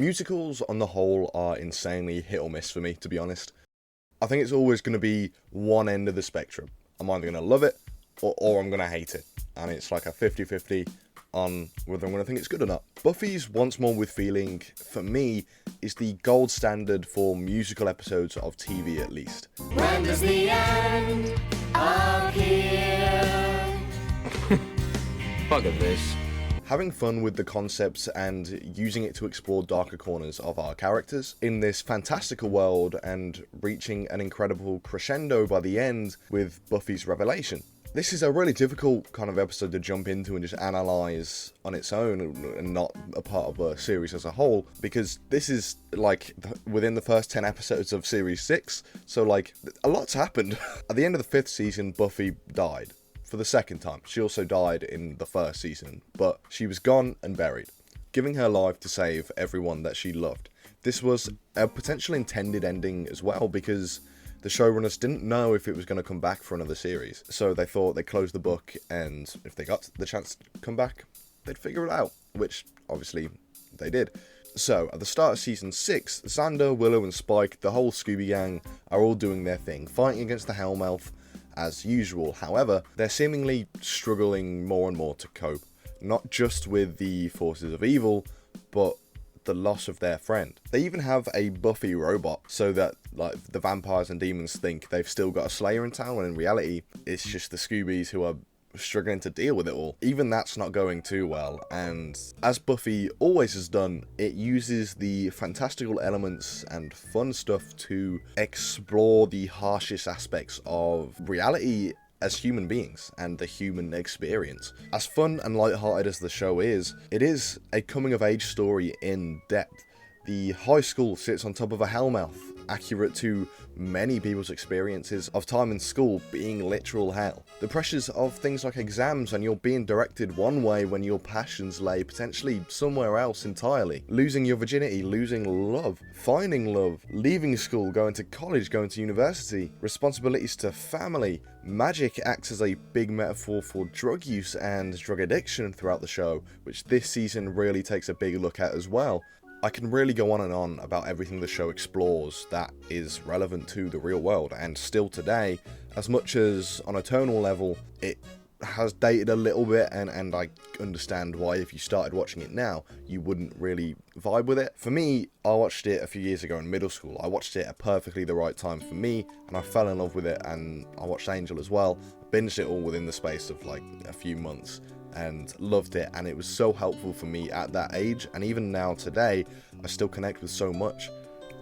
Musicals on the whole are insanely hit or miss for me, to be honest. I think it's always going to be one end of the spectrum. I'm either going to love it or I'm going to hate it. And it's like a 50-50 on whether I'm going to think it's good or not. Buffy's Once More with Feeling, for me, is the gold standard for musical episodes of TV at least. When does the end appear? Fuck at this. Having fun with the concepts and using it to explore darker corners of our characters in this fantastical world and reaching an incredible crescendo by the end with Buffy's revelation. This is a really difficult kind of episode to jump into and just analyze on its own and not a part of a series as a whole, because this is like within the first 10 episodes of series 6, so like a lot's happened. At the end of the 5th season, Buffy died. For the second time. She also died in the first season, but she was gone and buried, giving her life to save everyone that she loved. This was a potential intended ending as well, because the showrunners didn't know if it was going to come back for another series, so they thought they'd close the book, and if they got the chance to come back, they'd figure it out, which obviously they did. So, at the start of season 6, Xander, Willow and Spike, the whole Scooby Gang, are all doing their thing, fighting against the Hellmouth as usual. However, they're seemingly struggling more and more to cope, not just with the forces of evil, but the loss of their friend. They even have a Buffy robot, so that like the vampires and demons think they've still got a Slayer in town, when in reality, it's just the Scoobies who are struggling to deal with it all. Even that's not going too well, and as Buffy always has done, it uses the fantastical elements and fun stuff to explore the harshest aspects of reality as human beings and the human experience. As fun and lighthearted as the show is, it is a coming of age story in depth. The high school sits on top of a hellmouth, accurate to many people's experiences of time in school being literal hell. The pressures of things like exams and you're being directed one way when your passions lay potentially somewhere else entirely. Losing your virginity, losing love, finding love, leaving school, going to college, going to university, responsibilities to family. Magic acts as a big metaphor for drug use and drug addiction throughout the show, which this season really takes a big look at as well. I can really go on and on about everything the show explores that is relevant to the real world, and still today, as much as on a tonal level it has dated a little bit, and I understand why if you started watching it now you wouldn't really vibe with it. For me, I watched it a few years ago in middle school. I watched it at perfectly the right time for me, and I fell in love with it, and I watched Angel as well. Binged it all within the space of like a few months and loved it, and it was so helpful for me at that age, and even now today I still connect with so much.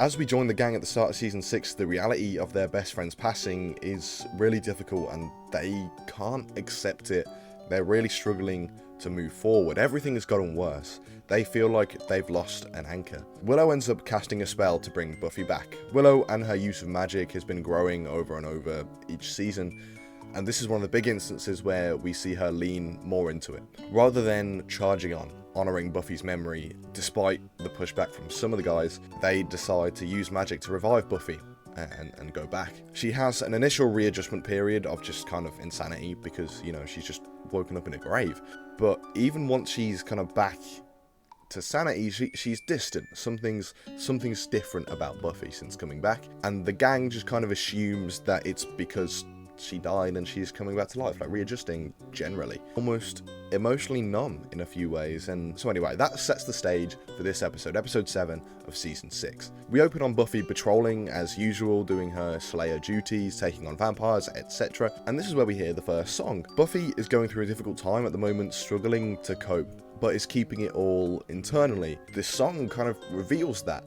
As we join the gang at the start of season 6, the reality of their best friend's passing is really difficult and they can't accept it. They're really struggling to move forward. Everything has gotten worse. They feel like they've lost an anchor. Willow ends up casting a spell to bring Buffy back. Willow and her use of magic has been growing over and over each season, and this is one of the big instances where we see her lean more into it. Rather than charging on, honouring Buffy's memory, despite the pushback from some of the guys, they decide to use magic to revive Buffy and go back. She has an initial readjustment period of just kind of insanity because, you know, she's just woken up in a grave. But even once she's kind of back to sanity, she's distant. Something's different about Buffy since coming back, and the gang just kind of assumes that it's because she died and she's coming back to life, like readjusting generally, almost emotionally numb in a few ways. And so anyway, that sets the stage for this episode, episode 7 of season 6. We open on Buffy patrolling as usual, doing her Slayer duties, taking on vampires, etc. And this is where we hear the first song. Buffy is going through a difficult time at the moment, struggling to cope, but is keeping it all internally. This song kind of reveals that.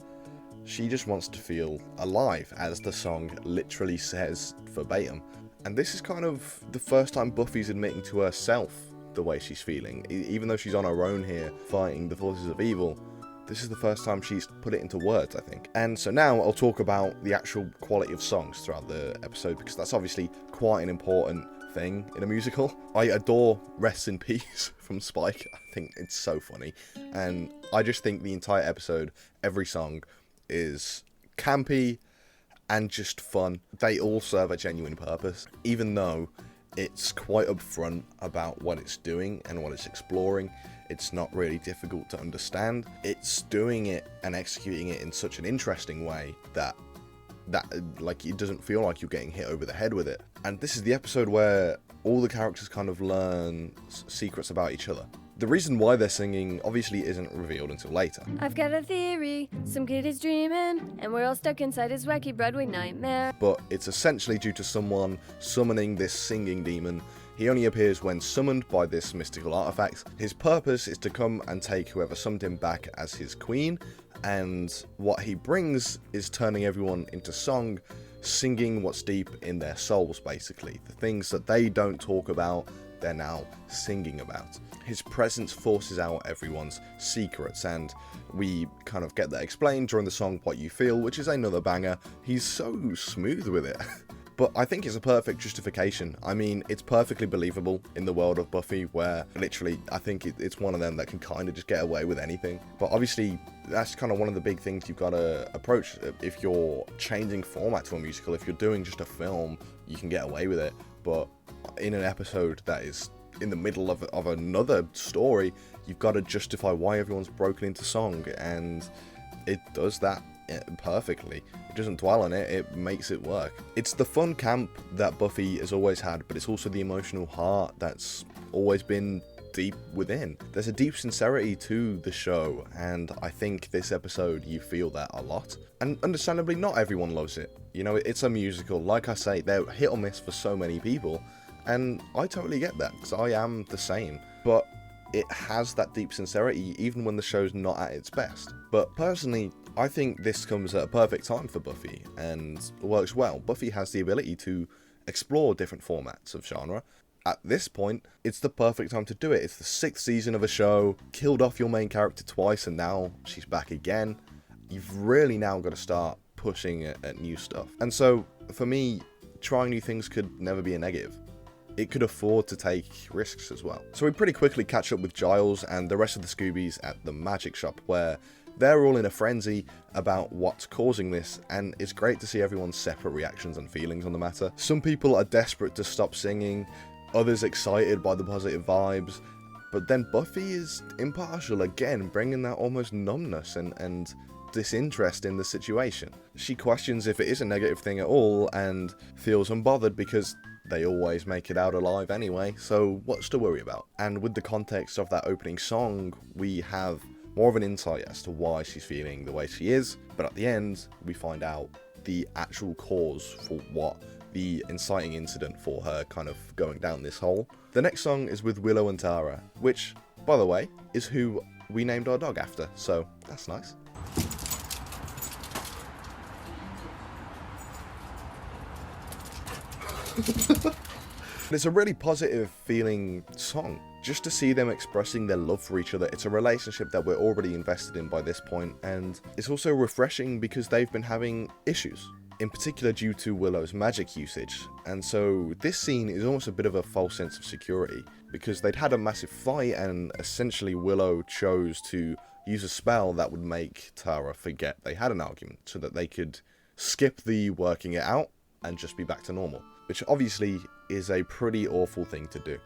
She just wants to feel alive, as the song literally says verbatim. And this is kind of the first time Buffy's admitting to herself the way she's feeling. Even though she's on her own here, fighting the forces of evil, this is the first time she's put it into words, I think. And so now I'll talk about the actual quality of songs throughout the episode, because that's obviously quite an important thing in a musical. I adore Rest in Peace from Spike. I think it's so funny. And I just think the entire episode, every song, is campy and just fun. They all serve a genuine purpose, even though it's quite upfront about what it's doing and what it's exploring. It's not really difficult to understand. It's doing it and executing it in such an interesting way that like it doesn't feel like you're getting hit over the head with it. And this is the episode where all the characters kind of learn secrets about each other. The reason why they're singing obviously isn't revealed until later. I've got a theory, some kid is dreaming, and we're all stuck inside his wacky Broadway nightmare. But it's essentially due to someone summoning this singing demon. He only appears when summoned by this mystical artifact. His purpose is to come and take whoever summoned him back as his queen, and what he brings is turning everyone into song, singing what's deep in their souls, basically. The things that they don't talk about, they're now singing about. His presence forces out everyone's secrets, and we kind of get that explained during the song What You Feel, which is another banger. He's so smooth with it. But I think it's a perfect justification. I mean, it's perfectly believable in the world of Buffy, where literally I think it's one of them that can kind of just get away with anything. But obviously, that's kind of one of the big things you've got to approach. If you're changing format to a musical, if you're doing just a film, you can get away with it. But in an episode that is in the middle of another story, you've got to justify why everyone's broken into song, and it does that perfectly. It doesn't dwell on it, it makes it work. It's the fun camp that Buffy has always had, but it's also the emotional heart that's always been deep within. There's a deep sincerity to the show, and I think this episode you feel that a lot. And understandably, not everyone loves it. You know, it's a musical. Like I say, they're hit or miss for so many people, and I totally get that, because I am the same. But it has that deep sincerity even when the show's not at its best. But personally, I think this comes at a perfect time for Buffy, and works well. Buffy has the ability to explore different formats of genre. At this point, it's the perfect time to do it. It's the 6th season of a show, killed off your main character twice, and now she's back again. You've really now got to start pushing at new stuff. And so, for me, trying new things could never be a negative. It could afford to take risks as well. So we pretty quickly catch up with Giles and the rest of the Scoobies at the magic shop, where they're all in a frenzy about what's causing this, and it's great to see everyone's separate reactions and feelings on the matter. Some people are desperate to stop singing, others excited by the positive vibes, but then Buffy is impartial again, bringing that almost numbness and disinterest in the situation. She questions if it is a negative thing at all, and feels unbothered because they always make it out alive anyway, so what's to worry about? And with the context of that opening song, we have more of an insight as to why she's feeling the way she is, but at the end, we find out the actual cause for what the inciting incident for her kind of going down this hole. The next song is with Willow and Tara, which, by the way, is who we named our dog after, so that's nice. It's a really positive feeling song. Just to see them expressing their love for each other. It's a relationship that we're already invested in by this point, and it's also refreshing because they've been having issues, in particular due to Willow's magic usage. And so this scene is almost a bit of a false sense of security, because they'd had a massive fight, and essentially Willow chose to use a spell that would make Tara forget they had an argument, so that they could skip the working it out and just be back to normal, which obviously is a pretty awful thing to do.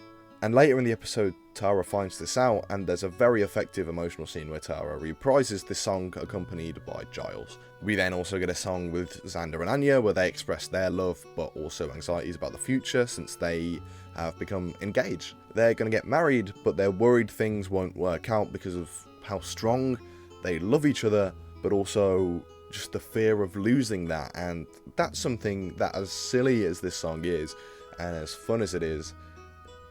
And later in the episode, Tara finds this out, and there's a very effective emotional scene where Tara reprises this song accompanied by Giles. We then also get a song with Xander and Anya where they express their love, but also anxieties about the future since they have become engaged. They're going to get married, but they're worried things won't work out because of how strong they love each other, but also just the fear of losing that. And that's something that, as silly as this song is, and as fun as it is,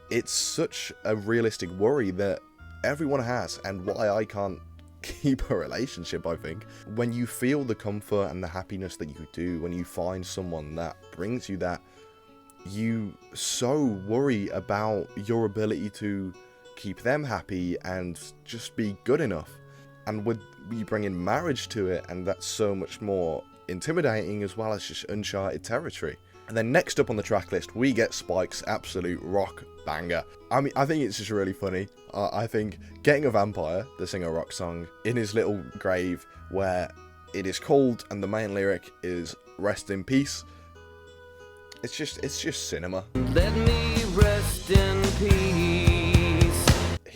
it's such a realistic worry that everyone has, and why I can't keep a relationship, I think. When you feel the comfort and the happiness that you do, when you find someone that brings you that, you so worry about your ability to keep them happy and just be good enough. And with you bring in marriage to it, and that's so much more intimidating as well as just uncharted territory. And then next up on the track list, we get Spike's absolute rock banger. I mean, I think it's just really funny. I think Getting a Vampire, the singer rock song, in his little grave where it is cold and the main lyric is rest in peace. It's just cinema. Let me rest in peace.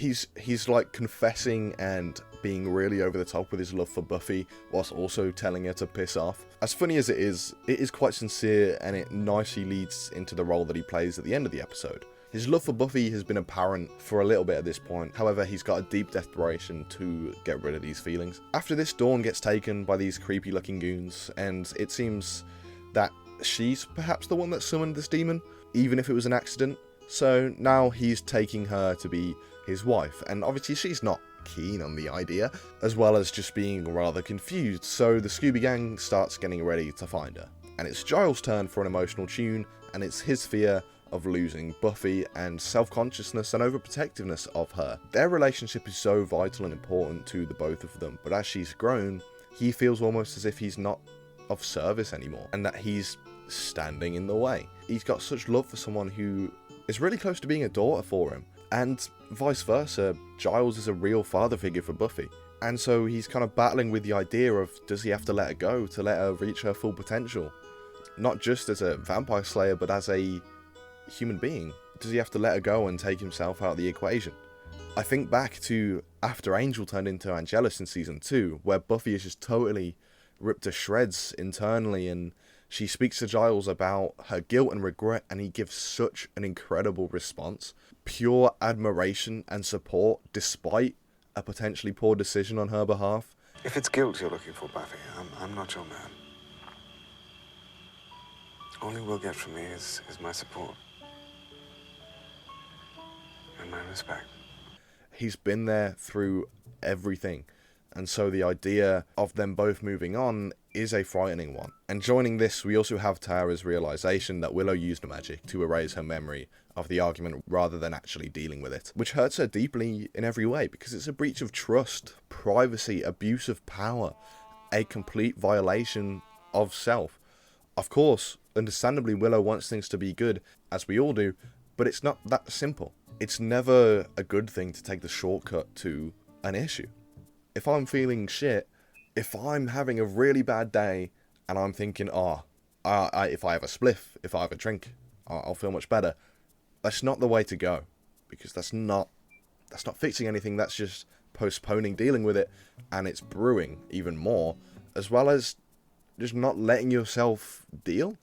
he's like confessing and being really over the top with his love for Buffy, whilst also telling her to piss off. As funny as it is quite sincere, and it nicely leads into the role that he plays at the end of the episode. His love for Buffy has been apparent for a little bit at this point. However, he's got a deep desperation to get rid of these feelings. After this, Dawn gets taken by these creepy looking goons, and it seems that she's perhaps the one that summoned this demon, even if it was an accident. So now he's taking her to be his wife, and obviously she's not keen on the idea, as well as just being rather confused. So the Scooby Gang starts getting ready to find her, and it's Giles' turn for an emotional tune, and it's his fear of losing Buffy and self-consciousness and overprotectiveness of her. Their relationship is so vital and important to the both of them, but as she's grown, he feels almost as if he's not of service anymore, and that he's standing in the way. He's got such love for someone who is really close to being a daughter for him, and vice versa. Giles is a real father figure for Buffy, and so he's kind of battling with the idea of, does he have to let her go to let her reach her full potential? Not just as a vampire slayer, but as a human being. Does he have to let her go and take himself out of the equation? I think back to after Angel turned into Angelus in season 2, where Buffy is just totally ripped to shreds internally, and she speaks to Giles about her guilt and regret, and he gives such an incredible response. Pure admiration and support, despite a potentially poor decision on her behalf. If it's guilt you're looking for, Buffy, I'm not your man. All you will get from me is my support. And my respect. He's been there through everything, and so the idea of them both moving on is a frightening one. And joining this, we also have Tara's realization that Willow used magic to erase her memory of the argument rather than actually dealing with it, which hurts her deeply in every way, because it's a breach of trust, privacy, abuse of power, a complete violation of self. Of course, understandably, Willow wants things to be good, as we all do, but it's not that simple. It's never a good thing to take the shortcut to an issue. If I'm feeling shit, if I'm having a really bad day, and I'm thinking, if I have a spliff, if I have a drink, I'll feel much better. That's not the way to go, because that's not fixing anything. That's just postponing dealing with it, and it's brewing even more, as well as just not letting yourself deal.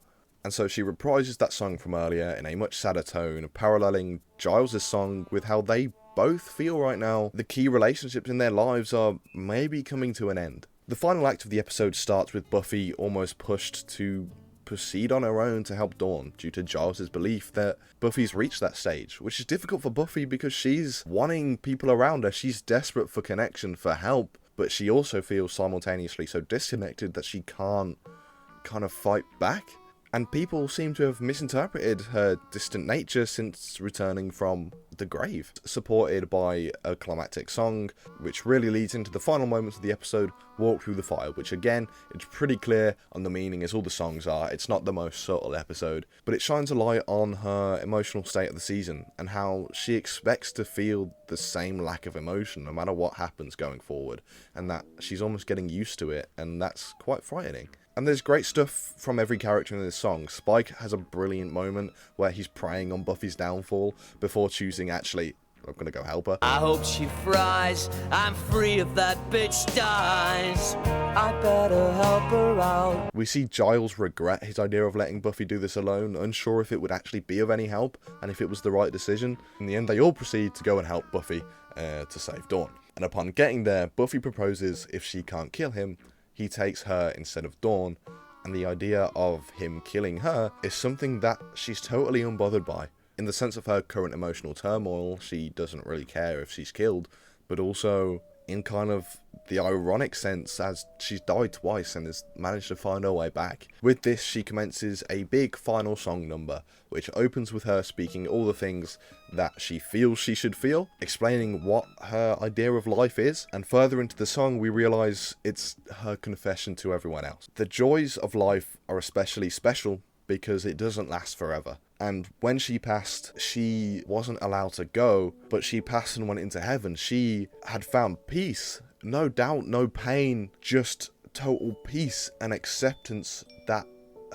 And so she reprises that song from earlier in a much sadder tone, paralleling Giles' song with how they both feel right now the key relationships in their lives are maybe coming to an end. The final act of the episode starts with Buffy almost pushed to proceed on her own to help Dawn due to Giles' belief that Buffy's reached that stage, which is difficult for Buffy because she's wanting people around her. She's desperate for connection, for help, but she also feels simultaneously so disconnected that she can't kind of fight back. And people seem to have misinterpreted her distant nature since returning from the grave, supported by a climactic song, which really leads into the final moments of the episode, Walk Through the Fire, which again, it's pretty clear on the meaning as all the songs are. It's not the most subtle episode, but it shines a light on her emotional state of the season, and how she expects to feel the same lack of emotion no matter what happens going forward, and that she's almost getting used to it, and that's quite frightening. And there's great stuff from every character in this song. Spike has a brilliant moment where he's preying on Buffy's downfall before choosing, actually, I'm gonna go help her. I hope she fries. I'm free if that bitch dies. I better help her out. We see Giles regret his idea of letting Buffy do this alone, unsure if it would actually be of any help and if it was the right decision. In the end, they all proceed to go and help Buffy to save Dawn. And upon getting there, Buffy proposes if she can't kill him, he takes her instead of Dawn, and the idea of him killing her is something that she's totally unbothered by. In the sense of her current emotional turmoil, she doesn't really care if she's killed, but also in kind of the ironic sense as she's died twice and has managed to find her way back. With this, she commences a big final song number, which opens with her speaking all the things that she feels she should feel, explaining what her idea of life is, and further into the song we realise it's her confession to everyone else. The joys of life are especially special because it doesn't last forever. And when she passed, she wasn't allowed to go, but she passed and went into heaven. She had found peace. No doubt, no pain, just total peace and acceptance that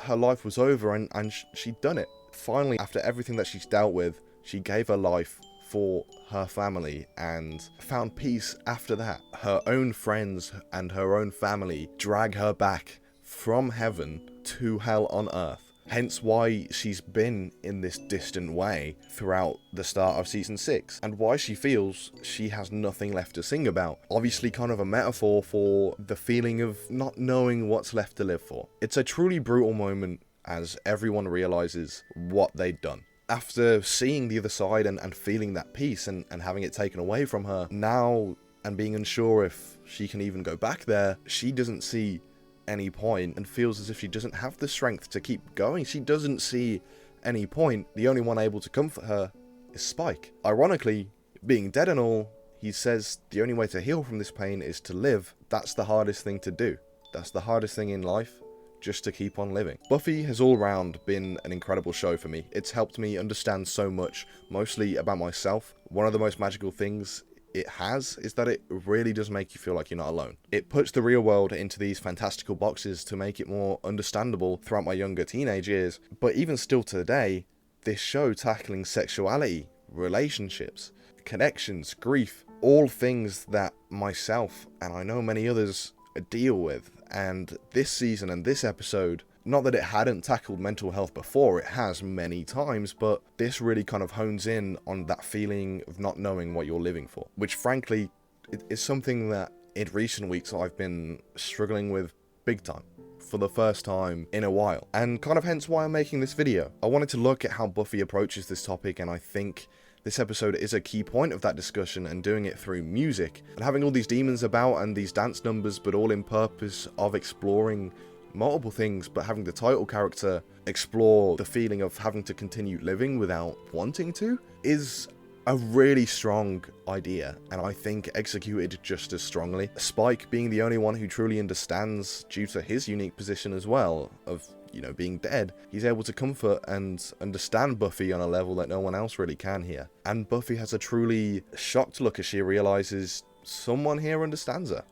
her life was over and she'd done it. Finally, after everything that she's dealt with, she gave her life for her family and found peace after that. Her own friends and her own family drag her back from heaven to hell on earth. Hence why she's been in this distant way throughout the start of season 6, and why she feels she has nothing left to sing about. Obviously kind of a metaphor for the feeling of not knowing what's left to live for. It's a truly brutal moment as everyone realizes what they'd done. After seeing the other side and feeling that peace and having it taken away from her now, and being unsure if she can even go back there, she doesn't see any point and feels as if she doesn't have the strength to keep going. She doesn't see any point. The only one able to comfort her is Spike. Ironically, being dead and all, he says the only way to heal from this pain is to live. That's the hardest thing to do. That's the hardest thing in life, just to keep on living. Buffy has all round been an incredible show for me. It's helped me understand so much, mostly about myself. One of the most magical things it has is that it really does make you feel like you're not alone. It puts the real world into these fantastical boxes to make it more understandable throughout my younger teenage years. But even still today, this show tackling sexuality, relationships, connections, grief, all things that myself and I know many others deal with. And this season and this episode, not that it hadn't tackled mental health before, it has many times, but this really kind of hones in on that feeling of not knowing what you're living for, which frankly is something that in recent weeks I've been struggling with big time for the first time in a while, and kind of hence why I'm making this video. I wanted to look at how Buffy approaches this topic, and I think this episode is a key point of that discussion, and doing it through music and having all these demons about and these dance numbers, but all in purpose of exploring multiple things, but having the title character explore the feeling of having to continue living without wanting to, is a really strong idea, and I think executed just as strongly. Spike being the only one who truly understands, due to his unique position as well of, you know, being dead, he's able to comfort and understand Buffy on a level that no one else really can here. And Buffy has a truly shocked look as she realizes someone here understands her.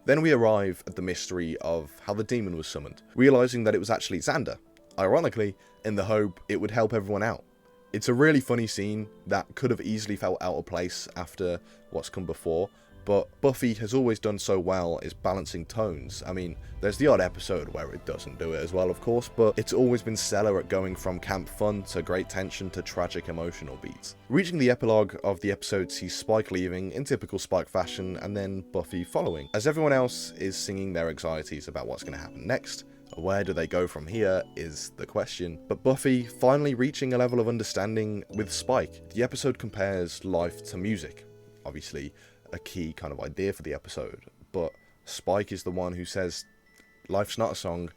Then we arrive at the mystery of how the demon was summoned, realizing that it was actually Xander, ironically, in the hope it would help everyone out. It's a really funny scene that could have easily felt out of place after what's come before, but Buffy has always done so well is balancing tones. I mean, there's the odd episode where it doesn't do it as well, of course, but it's always been stellar at going from camp fun to great tension to tragic emotional beats. Reaching the epilogue of the episode sees Spike leaving in typical Spike fashion, and then Buffy following, as everyone else is singing their anxieties about what's going to happen next. Where do they go from here is the question, but Buffy finally reaching a level of understanding with Spike. The episode compares life to music, obviously a key kind of idea for the episode, but Spike is the one who says life's not a song,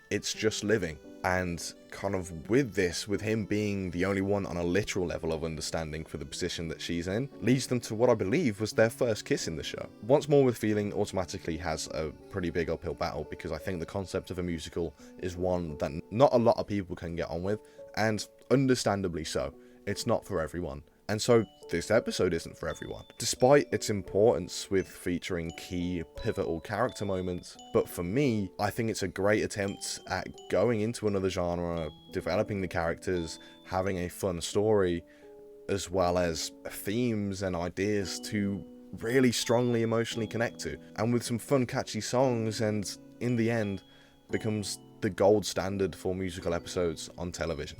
it's just living. And kind of with this, with him being the only one on a literal level of understanding for the position that she's in, leads them to what I believe was their first kiss in the show. Once More with Feeling automatically has a pretty big uphill battle, because I think the concept of a musical is one that not a lot of people can get on with, and understandably so. It's not for everyone. And so this episode isn't for everyone, despite its importance with featuring key pivotal character moments. But for me, I think it's a great attempt at going into another genre, developing the characters, having a fun story, as well as themes and ideas to really strongly emotionally connect to, and with some fun catchy songs, and in the end becomes the gold standard for musical episodes on television.